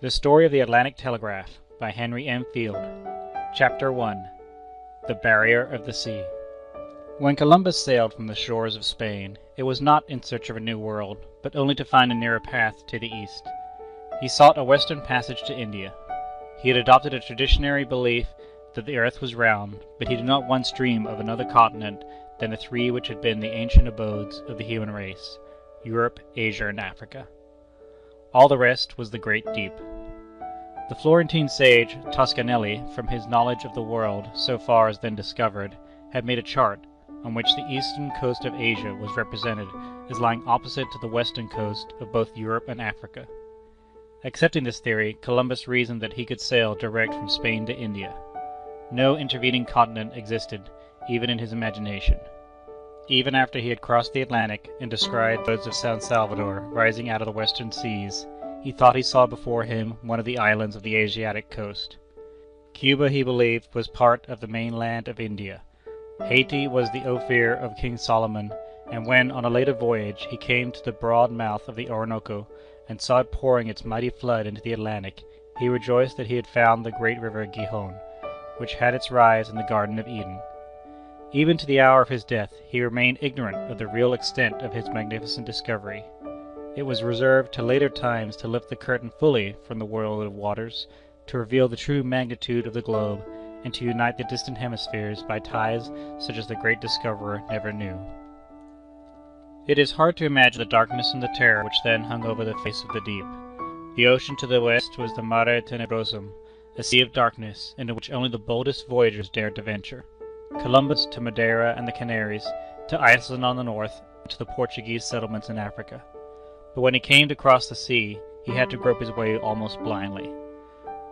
The Story of the Atlantic Telegraph by Henry M. Field. Chapter 1. The Barrier of the Sea. When Columbus sailed from the shores of Spain, it was not in search of a new world, but only to find a nearer path to the east. He sought a western passage to India. He had adopted a traditionary belief that the earth was round, but he did not once dream of another continent than the three which had been the ancient abodes of the human race: Europe, Asia, and Africa. All the rest was the great deep. The Florentine sage Toscanelli, from his knowledge of the world so far as then discovered, had made a chart on which the eastern coast of Asia was represented as lying opposite to the western coast of both Europe and Africa. Accepting this theory, Columbus reasoned that he could sail direct from Spain to India. No intervening continent existed, even in his imagination. Even after he had crossed the Atlantic and descried those of San Salvador rising out of the western seas, he thought he saw before him one of the islands of the Asiatic coast. Cuba, he believed, was part of the mainland of India. Haiti was the Ophir of King Solomon, and when, on a later voyage, he came to the broad mouth of the Orinoco and saw it pouring its mighty flood into the Atlantic, he rejoiced that he had found the great river Gihon, which had its rise in the Garden of Eden. Even to the hour of his death, he remained ignorant of the real extent of his magnificent discovery. It was reserved to later times to lift the curtain fully from the world of waters, to reveal the true magnitude of the globe, and to unite the distant hemispheres by ties such as the great discoverer never knew. It is hard to imagine the darkness and the terror which then hung over the face of the deep. The ocean to the west was the Mare Tenebrosum, a sea of darkness, into which only the boldest voyagers dared to venture. Columbus to Madeira and the Canaries, to Iceland on the north, and to the Portuguese settlements in Africa. But when he came to cross the sea, he had to grope his way almost blindly.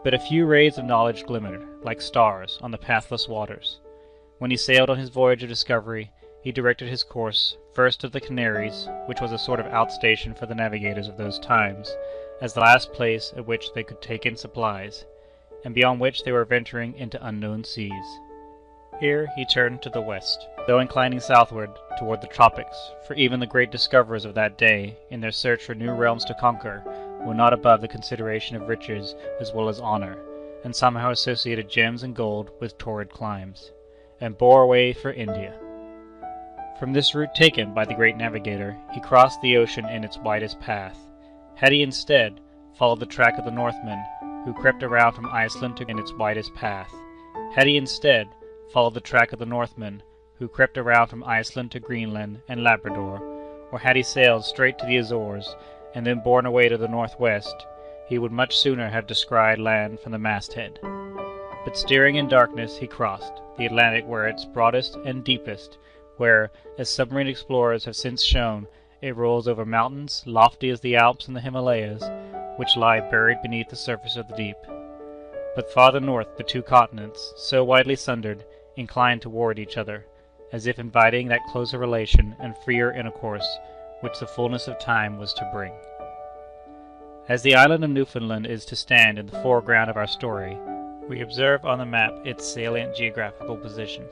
But a few rays of knowledge glimmered, like stars, on the pathless waters. When he sailed on his voyage of discovery, he directed his course first to the Canaries, which was a sort of outstation for the navigators of those times, as the last place at which they could take in supplies, and beyond which they were venturing into unknown seas. Here he turned to the west, though inclining southward toward the tropics, for even the great discoverers of that day, in their search for new realms to conquer, were not above the consideration of riches as well as honor, and somehow associated gems and gold with torrid climes, and bore away for India. From this route taken by the great navigator, he crossed the ocean in its widest path. Had he instead followed the track of the Northmen, who crept around from Iceland to in its widest path, had he instead followed the track of the Northmen, who crept around from Iceland to Greenland and Labrador, or had he sailed straight to the Azores, and then borne away to the northwest, he would much sooner have descried land from the masthead. But steering in darkness, he crossed the Atlantic where it's broadest and deepest, where, as submarine explorers have since shown, it rolls over mountains lofty as the Alps and the Himalayas, which lie buried beneath the surface of the deep. But farther north the two continents, so widely sundered, inclined toward each other, as if inviting that closer relation and freer intercourse which the fullness of time was to bring. As the island of Newfoundland is to stand in the foreground of our story, we observe on the map its salient geographical position.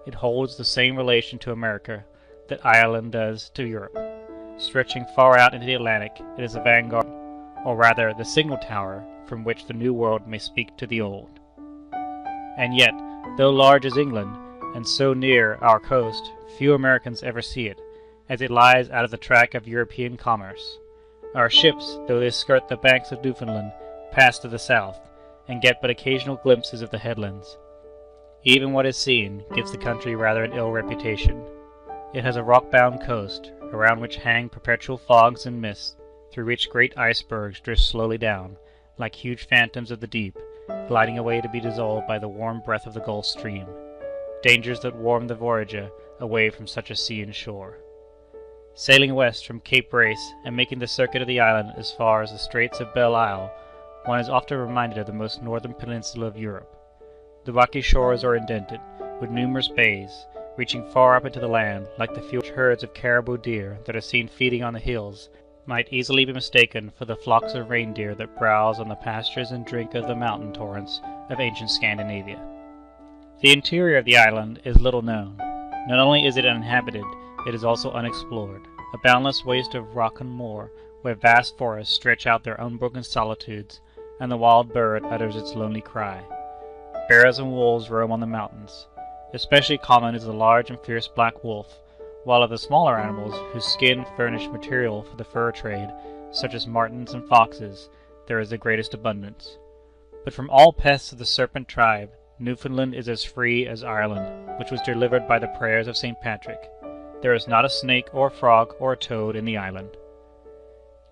It holds the same relation to America that Ireland does to Europe. Stretching far out into the Atlantic, it is a vanguard, or rather the signal tower, from which the New World may speak to the Old. And yet, though large as England, and so near our coast, few Americans ever see it, as it lies out of the track of European commerce. Our ships, though they skirt the banks of Newfoundland, pass to the south, and get but occasional glimpses of the headlands. Even what is seen gives the country rather an ill reputation. It has a rock-bound coast, around which hang perpetual fogs and mists, through which great icebergs drift slowly down, like huge phantoms of the deep, gliding away to be dissolved by the warm breath of the Gulf Stream, dangers that warn the voyager away from such a sea and shore. Sailing west from Cape Race and making the circuit of the island as far as the Straits of Belle Isle, one is often reminded of the most northern peninsula of Europe. The rocky shores are indented, with numerous bays, reaching far up into the land, like the fierce herds of caribou deer that are seen feeding on the hills, might easily be mistaken for the flocks of reindeer that browse on the pastures and drink of the mountain torrents of ancient Scandinavia. The interior of the island is little known. Not only is it uninhabited, it is also unexplored, a boundless waste of rock and moor, where vast forests stretch out their unbroken solitudes, and the wild bird utters its lonely cry. Bears and wolves roam on the mountains. Especially common is the large and fierce black wolf, while of the smaller animals whose skin furnish material for the fur trade, such as martens and foxes, there is the greatest abundance. But from all pests of the serpent tribe, Newfoundland is as free as Ireland, which was delivered by the prayers of St. Patrick. There is not a snake or a frog or a toad in the island.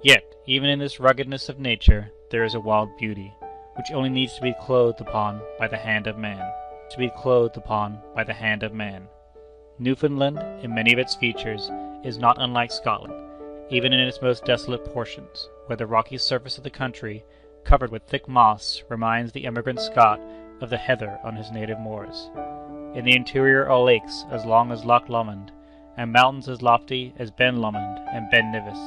Yet, even in this ruggedness of nature, there is a wild beauty, which only needs to be clothed upon by the hand of man. Newfoundland, in many of its features, is not unlike Scotland, even in its most desolate portions, where the rocky surface of the country, covered with thick moss, reminds the emigrant Scot of the heather on his native moors. In the interior are lakes as long as Loch Lomond, and mountains as lofty as Ben Lomond and Ben Nevis.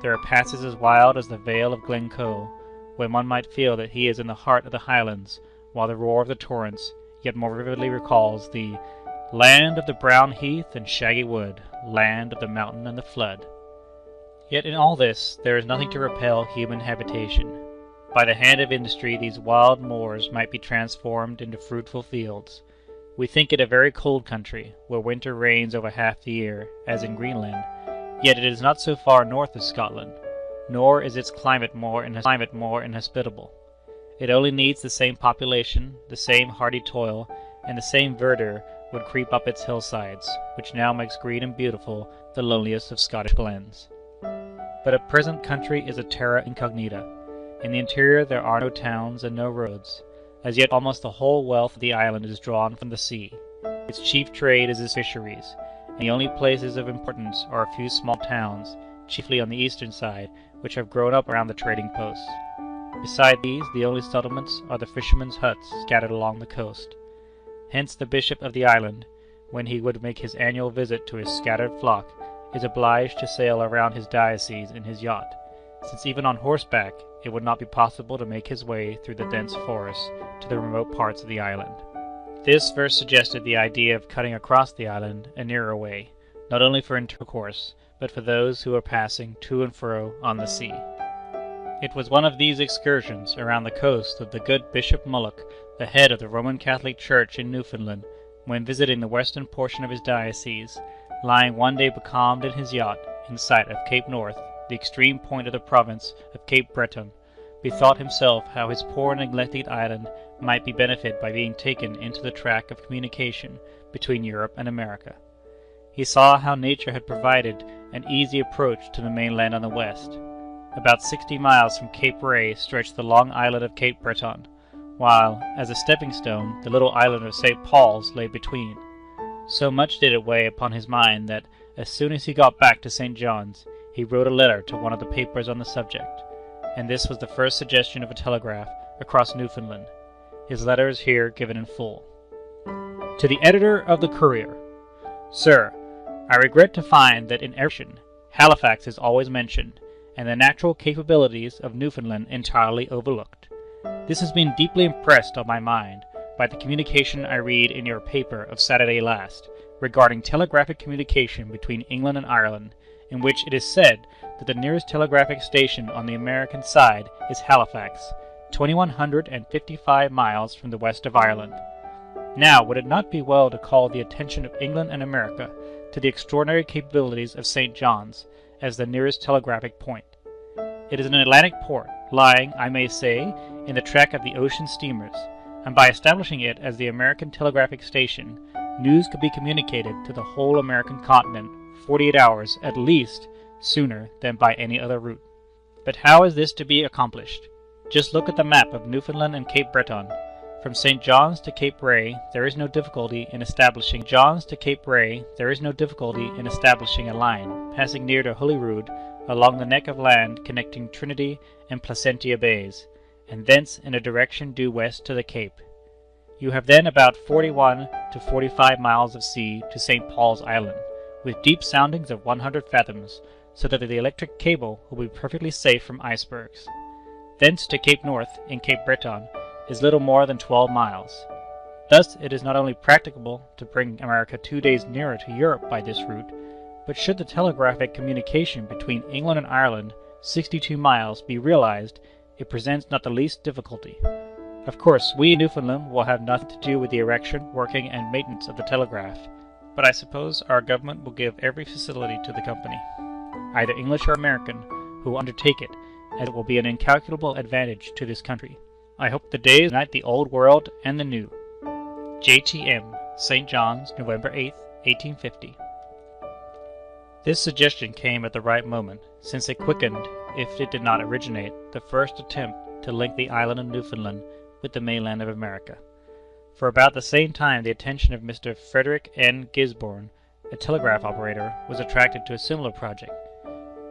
There are passes as wild as the Vale of Glencoe, when one might feel that he is in the heart of the Highlands, while the roar of the torrents yet more vividly recalls the land of the brown heath and shaggy wood, land of the mountain and the flood. Yet in all this there is nothing to repel human habitation. By the hand of industry these wild moors might be transformed into fruitful fields. We think it a very cold country, where winter reigns over half the year, as in Greenland, yet it is not so far north as Scotland, nor is its climate more inhospitable. It only needs the same population, the same hardy toil, and the same verdure would creep up its hillsides, which now makes green and beautiful the loneliest of Scottish glens. But at present country is a terra incognita. In the interior there are no towns and no roads. As yet almost the whole wealth of the island is drawn from the sea. Its chief trade is its fisheries, and the only places of importance are a few small towns, chiefly on the eastern side, which have grown up around the trading posts. Beside these, the only settlements are the fishermen's huts scattered along the coast. Hence the bishop of the island, when he would make his annual visit to his scattered flock, is obliged to sail around his diocese in his yacht, since even on horseback it would not be possible to make his way through the dense forests to the remote parts of the island. This first suggested the idea of cutting across the island a nearer way, not only for intercourse, but for those who were passing to and fro on the sea. It was one of these excursions around the coast that the good Bishop Mulloch, the head of the Roman Catholic Church in Newfoundland, when visiting the western portion of his diocese, lying one day becalmed in his yacht in sight of Cape North, the extreme point of the province of Cape Breton, bethought himself how his poor neglected island might be benefited by being taken into the track of communication between Europe and America. He saw how nature had provided an easy approach to the mainland on the west. About 60 miles from Cape Ray stretched the long island of Cape Breton, while, as a stepping stone, the little island of St. Paul's lay between. So much did it weigh upon his mind that, as soon as he got back to St. John's, he wrote a letter to one of the papers on the subject, and this was the first suggestion of a telegraph across Newfoundland. His letter is here given in full. To the editor of the Courier: Sir, I regret to find that in everything Halifax is always mentioned, and the natural capabilities of Newfoundland entirely overlooked. This has been deeply impressed on my mind by the communication I read in your paper of Saturday last, regarding telegraphic communication between England and Ireland, in which it is said that the nearest telegraphic station on the American side is Halifax, 2,155 miles from the west of Ireland. Now, would it not be well to call the attention of England and America to the extraordinary capabilities of St. John's as the nearest telegraphic point? It is an Atlantic port, lying, I may say, in the track of the ocean steamers, and by establishing it as the American telegraphic station, news could be communicated to the whole American continent 48 hours, at least, sooner than by any other route. But how is this to be accomplished? Just look at the map of Newfoundland and Cape Breton. From St. John's to Cape Ray, there is no difficulty in establishing a line passing near to Holyrood along the neck of land connecting Trinity and Placentia Bays, and thence in a direction due west to the Cape. You have then about 41 to 45 miles of sea to St. Paul's Island, with deep soundings of 100 fathoms, so that the electric cable will be perfectly safe from icebergs. Thence to Cape North, in Cape Breton, is little more than 12 miles. Thus it is not only practicable to bring America 2 days nearer to Europe by this route, but should the telegraphic communication between England and Ireland, 62 miles, be realized, it presents not the least difficulty. Of course, we in Newfoundland will have nothing to do with the erection, working, and maintenance of the telegraph, but I suppose our government will give every facility to the company, either English or American, who will undertake it, as it will be an incalculable advantage to this country. I hope the days unite the old world and the new. J.T.M., St. John's, November 8, 1850. This suggestion came at the right moment, since it quickened, if it did not originate, the first attempt to link the island of Newfoundland with the mainland of America. For about the same time the attention of Mr. Frederick N. Gisborne, a telegraph operator, was attracted to a similar project.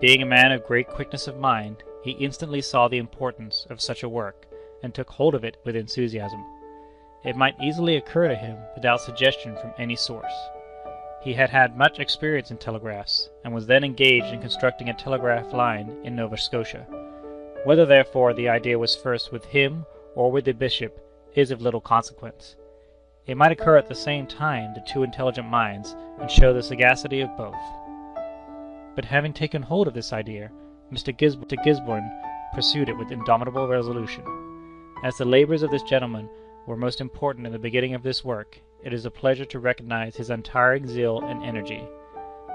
Being a man of great quickness of mind, he instantly saw the importance of such a work, and took hold of it with enthusiasm. It might easily occur to him without suggestion from any source. He had had much experience in telegraphs, and was then engaged in constructing a telegraph line in Nova Scotia. Whether, therefore, the idea was first with him or with the bishop is of little consequence. It might occur at the same time to two intelligent minds, and show the sagacity of both. But having taken hold of this idea, Mr. Gisborne pursued it with indomitable resolution. As the labors of this gentleman were most important in the beginning of this work, it is a pleasure to recognize his untiring zeal and energy.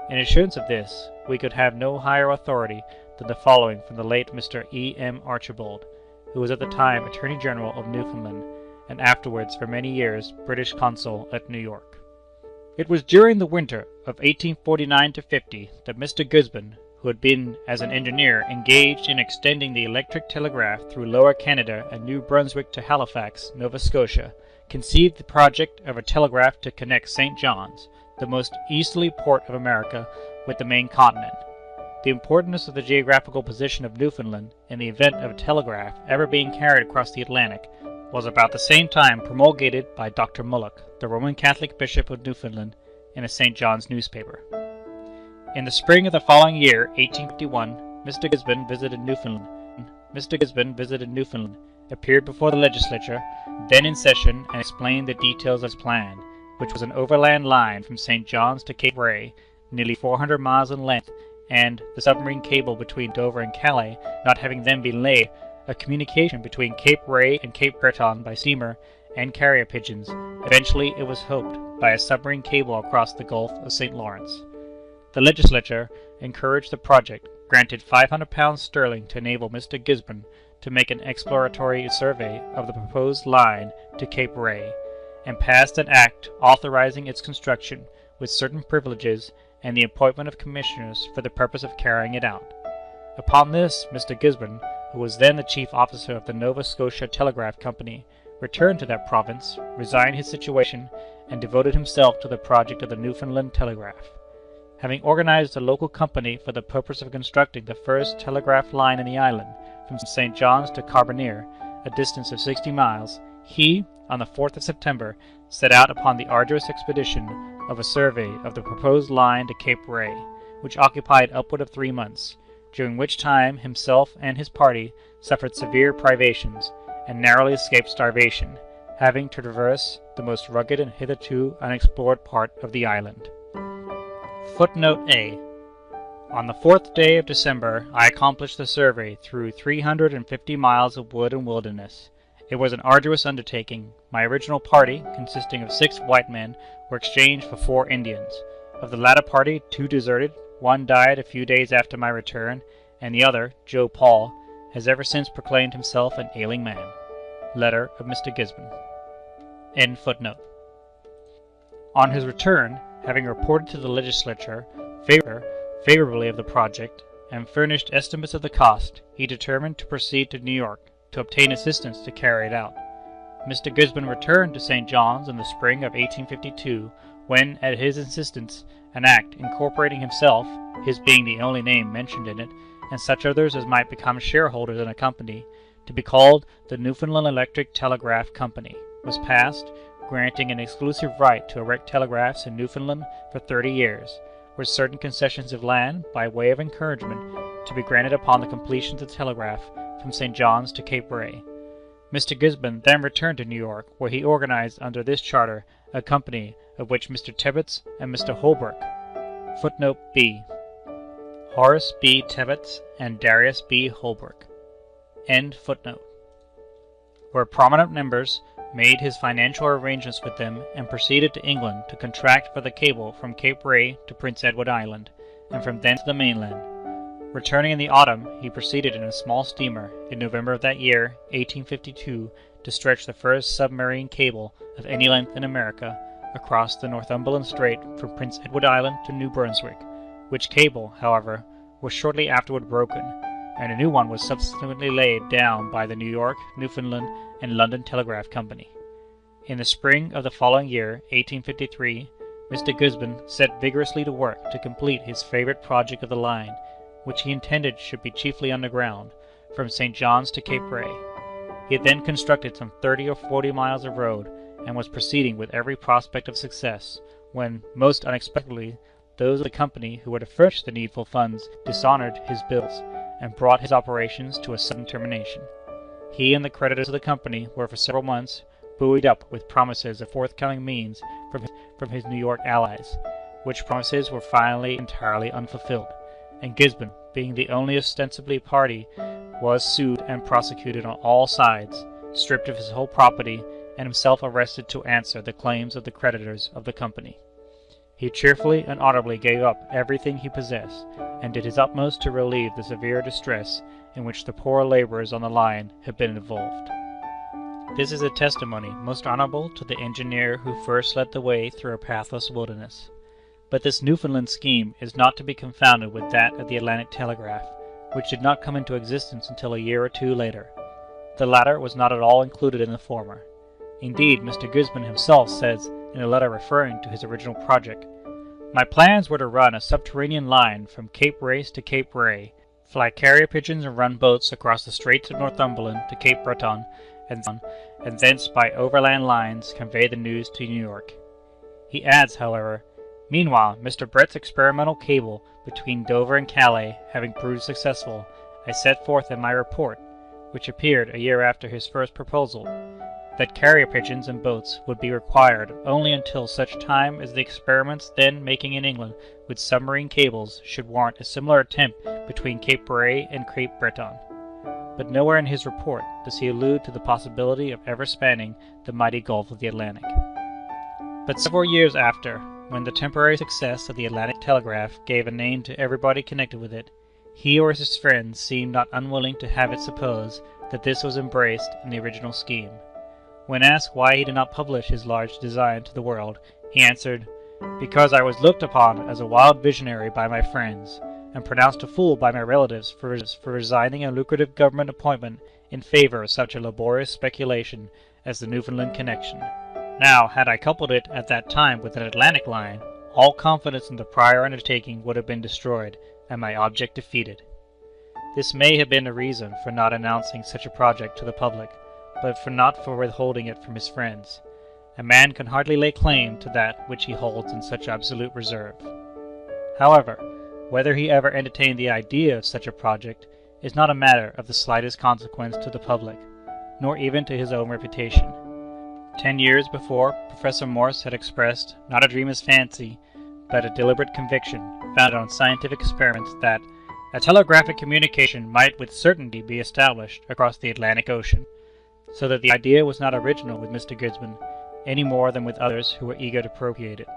In assurance of this, we could have no higher authority than the following from the late Mr. E. M. Archibald, who was at the time Attorney General of Newfoundland, and afterwards for many years British Consul at New York. It was during the winter of 1849-50 that Mr. Gisborne, who had been as an engineer engaged in extending the electric telegraph through Lower Canada and New Brunswick to Halifax, Nova Scotia, conceived the project of a telegraph to connect St. John's, the most easterly port of America, with the main continent. The importance of the geographical position of Newfoundland in the event of a telegraph ever being carried across the Atlantic was about the same time promulgated by Dr. Mullock, the Roman Catholic Bishop of Newfoundland, in a St. John's newspaper. In the spring of the following year, 1851, Mr. Gisborne visited Newfoundland, appeared before the legislature, then in session, and explained the details of his plan, which was an overland line from St. John's to Cape Ray, nearly 400 miles in length, and the submarine cable between Dover and Calais not having then been laid, a communication between Cape Ray and Cape Breton by steamer and carrier pigeons. Eventually, it was hoped, by a submarine cable across the Gulf of St. Lawrence. The legislature encouraged the project, granted £500 sterling to enable Mr. Gisborne to make an exploratory survey of the proposed line to Cape Ray, and passed an act authorizing its construction with certain privileges and the appointment of commissioners for the purpose of carrying it out. Upon this, Mr. Gisborne, who was then the chief officer of the Nova Scotia Telegraph Company, returned to that province, resigned his situation, and devoted himself to the project of the Newfoundland Telegraph. Having organized a local company for the purpose of constructing the first telegraph line in the island, from St. John's to Carbonear, a distance of 60 miles, he, on the 4th of September, set out upon the arduous expedition of a survey of the proposed line to Cape Ray, which occupied upward of 3 months, during which time himself and his party suffered severe privations, and narrowly escaped starvation, having to traverse the most rugged and hitherto unexplored part of the island. Footnote A. On the 4th day of December, I accomplished the survey through 350 miles of wood and wilderness. It was an arduous undertaking. My original party, consisting of 6 white men, were exchanged for 4 Indians. Of the latter party, 2 deserted, 1 died a few days after my return, and the other, Joe Paul, has ever since proclaimed himself an ailing man. Letter of Mr. Gisborne. End footnote. On his return, having reported to the legislature favorably of the project, and furnished estimates of the cost, he determined to proceed to New York to obtain assistance to carry it out. Mr. Gisborne returned to St. John's in the spring of 1852, when, at his insistence, an act incorporating himself, his being the only name mentioned in it, and such others as might become shareholders in a company, to be called the Newfoundland Electric Telegraph Company, was passed, granting an exclusive right to erect telegraphs in Newfoundland for 30 years, with certain concessions of land, by way of encouragement, to be granted upon the completion of the telegraph from St. John's to Cape Ray. Mr. Gisborne then returned to New York, where he organized under this charter a company of which Mr. Tebbets and Mr. Holbrook, footnote B, Horace B. Tebbets and Darius B. Holbrook, End footnote. Where prominent members made his financial arrangements with them and proceeded to England to contract for the cable from Cape Ray to Prince Edward Island, and from thence to the mainland. Returning in the autumn, he proceeded in a small steamer in November of that year, 1852, to stretch the first submarine cable of any length in America across the Northumberland Strait from Prince Edward Island to New Brunswick, which cable, however, was shortly afterward broken, and a new one was subsequently laid down by the New York, Newfoundland, and London Telegraph Company. In the spring of the following year, 1853, Mr. Gisborne set vigorously to work to complete his favorite project of the line, which he intended should be chiefly underground, from St. John's to Cape Ray. He had then constructed some 30 or 40 miles of road, and was proceeding with every prospect of success, when, most unexpectedly, those of the company who were to furnish the needful funds dishonored his bills, and brought his operations to a sudden termination. He and the creditors of the company were for several months buoyed up with promises of forthcoming means from his New York allies, which promises were finally entirely unfulfilled, and Gisborne, being the only ostensibly party, was sued and prosecuted on all sides, stripped of his whole property, and himself arrested to answer the claims of the creditors of the company. He cheerfully and audibly gave up everything he possessed, and did his utmost to relieve the severe distress in which the poor laborers on the line had been involved. This is a testimony most honorable to the engineer who first led the way through a pathless wilderness. But this Newfoundland scheme is not to be confounded with that of the Atlantic Telegraph, which did not come into existence until a year or two later. The latter was not at all included in the former. Indeed, Mr. Gisborne himself says, in a letter referring to his original project, "My plans were to run a subterranean line from Cape Race to Cape Ray, fly carrier pigeons and run boats across the Straits of Northumberland to Cape Breton, and thence by overland lines convey the news to New York." He adds, however, "Meanwhile, Mr. Brett's experimental cable between Dover and Calais having proved successful, I set forth in my report, which appeared a year after his first proposal, that carrier pigeons and boats would be required only until such time as the experiments then making in England with submarine cables should warrant a similar attempt between Cape Ray and Cape Breton." But nowhere in his report does he allude to the possibility of ever spanning the mighty Gulf of the Atlantic. But several years after, when the temporary success of the Atlantic Telegraph gave a name to everybody connected with it, he or his friends seemed not unwilling to have it supposed that this was embraced in the original scheme. When asked why he did not publish his large design to the world, he answered, "Because I was looked upon as a wild visionary by my friends, and pronounced a fool by my relatives for resigning a lucrative government appointment in favor of such a laborious speculation as the Newfoundland connection. Now, had I coupled it at that time with an Atlantic line, all confidence in the prior undertaking would have been destroyed, and my object defeated." This may have been a reason for not announcing such a project to the public, but not for withholding it from his friends. A man can hardly lay claim to that which he holds in such absolute reserve. However, whether he ever entertained the idea of such a project is not a matter of the slightest consequence to the public, nor even to his own reputation. 10 years before, Professor Morse had expressed, not a dreamer's fancy, but a deliberate conviction, founded on scientific experiments, that a telegraphic communication might with certainty be established across the Atlantic Ocean, so that the idea was not original with Mr. Gisborne, any more than with others who were eager to appropriate it.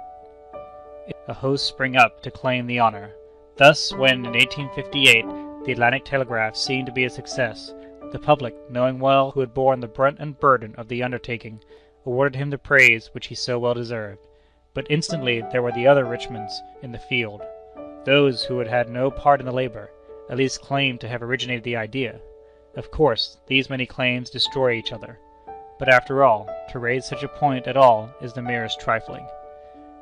A host sprang up to claim the honor. Thus, when in 1858 the Atlantic Telegraph seemed to be a success, the public, knowing well who had borne the brunt and burden of the undertaking, awarded him the praise which he so well deserved. But instantly there were the other Richmonds in the field. Those who had had no part in the labor, at least claimed to have originated the idea. Of course, these many claims destroy each other. But after all, to raise such a point at all is the merest trifling.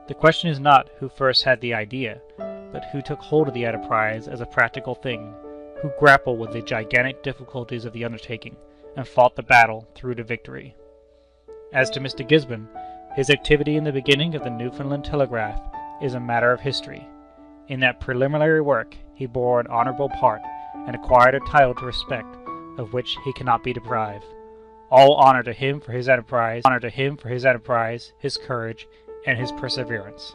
The question is not who first had the idea, but who took hold of the enterprise as a practical thing, who grappled with the gigantic difficulties of the undertaking, and fought the battle through to victory. As to Mr. Gisborne, his activity in the beginning of the Newfoundland Telegraph is a matter of history. In that preliminary work he bore an honorable part, and acquired a title to respect, of which he cannot be deprived. All honor to him for his enterprise, his courage, and his perseverance.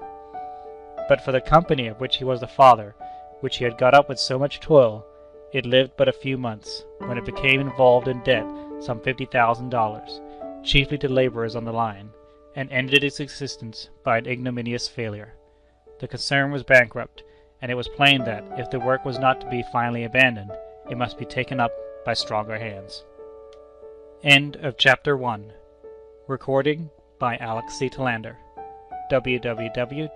But for the company of which he was the father, which he had got up with so much toil, It lived but a few months, when it became involved in debt some $50,000, chiefly to laborers on the line, and ended its existence by an ignominious failure. The concern was bankrupt, and it was plain that, if the work was not to be finally abandoned, it must be taken up by stronger hands. End of Chapter 1. Recording by Alex C. Talander. www